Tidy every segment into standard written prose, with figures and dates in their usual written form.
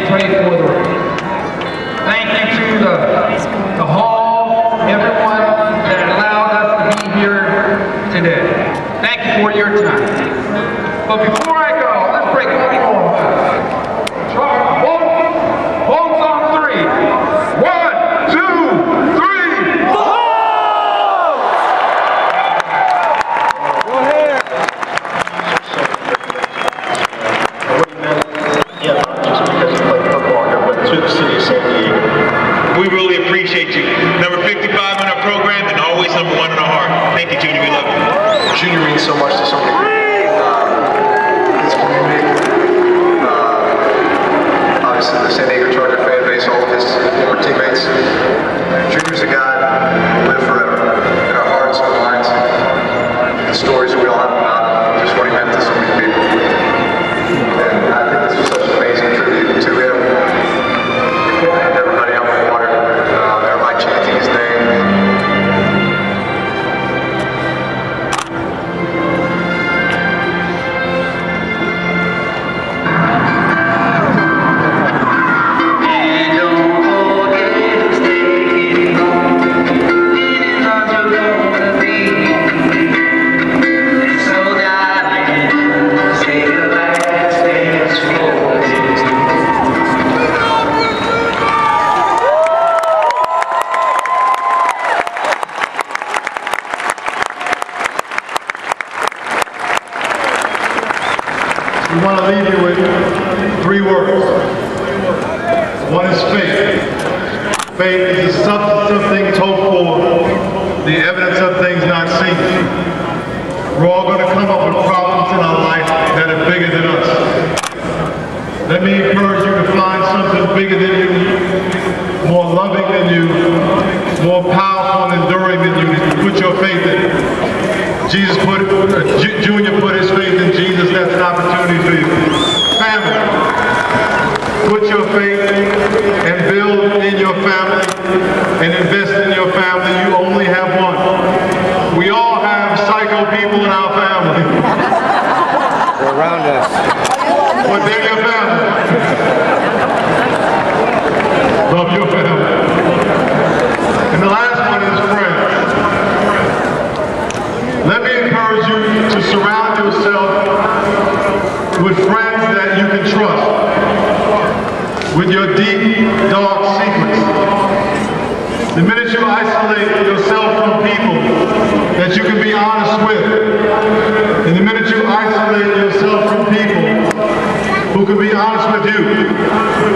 pray for the room. Thank you to the hall, everyone that allowed us to be here today. Thank you for your time. But before I go, let's break one more. Votes on three. 1, 2, 3. Vote! Go ahead. Yeah, not just because you played football here, but to the city of San Diego. We really appreciate you. Number 55 in our program and always number 1 in our heart. Thank you, Junior. We love you. Junior means so much to so many people. This community. Obviously, the San Diego Charger fan base, all of his former teammates. Junior's a guy who will live forever in our hearts and minds. The stories that we all have about him, just what he meant to so many people. And I think this was such an amazing tribute to him. Everybody out on the water, everybody chanting his name. We want to leave you with 3 words. One is faith. Faith is the substance of things hoped for, the evidence of things not seen. We're all going to come up with problems in our life that are bigger than us. Let me encourage you to find something bigger than you, more loving than you, more powerful and enduring than you. Put your faith in. Junior put his faith in Jesus. That's an opportunity for you. Family, put your faith and build in your family and invest in your family. You only have one. We all have psycho people in our family. They're around us. But they're your family. Love your family. And the last one is friends. Let me encourage you to surround yourself with friends that you can trust, with your deep, dark secrets. The minute you isolate yourself from people that you can be honest with, and the minute you isolate yourself from people who can be honest with you,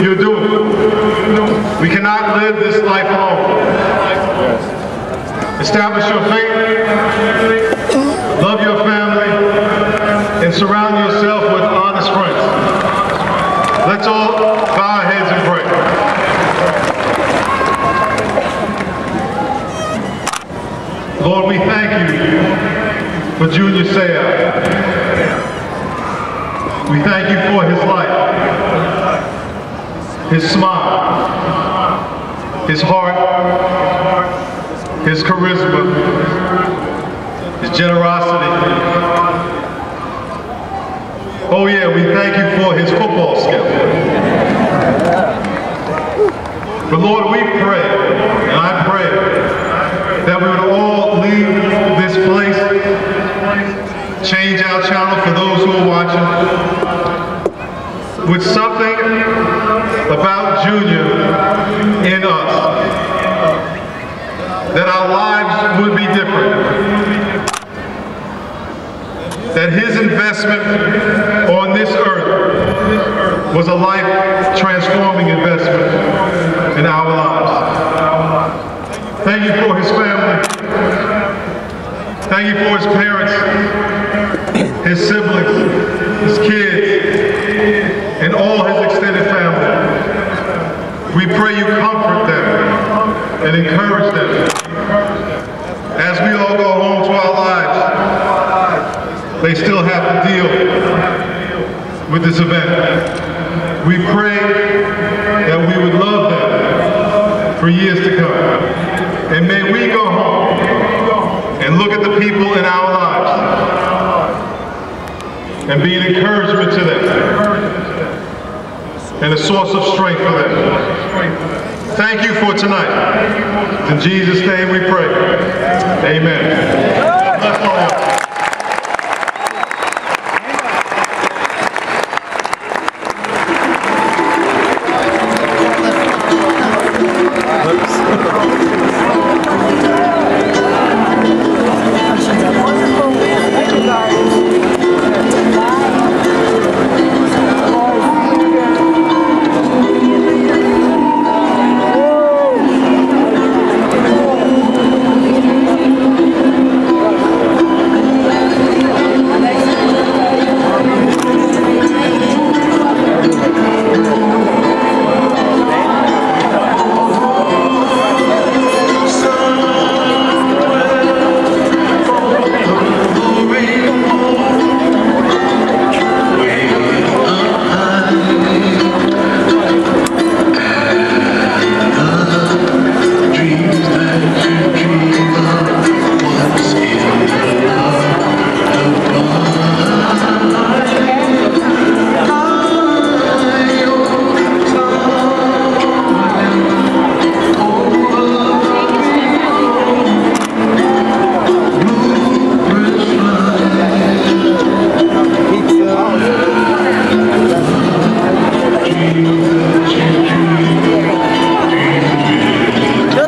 you're doomed. We cannot live this life alone. Establish your faith, love your family, and surround yourself with honest friends. Let's all bow our heads and pray. Lord, we thank you for Junior Seau. We thank you for his life, his smile, his heart, his charisma, his generosity. Oh yeah, we thank you for his football skill. But Lord, we pray, and I pray, that we would all leave this place, change our channel for those who are watching, with something about Junior in us, that our lives would be different, that his investment on this earth was a life-transforming investment in our lives. Thank you for his family. Thank you for his parents, his siblings, his kids, and all his extended family. We pray you comfort them and encourage them as we all go home to our lives. They still have to deal with this event. We pray that we would love them for years to come. And may we go home and look at the people in our lives and be an encouragement to them. and a source of strength for them. Thank you for tonight. In Jesus' name we pray. Amen.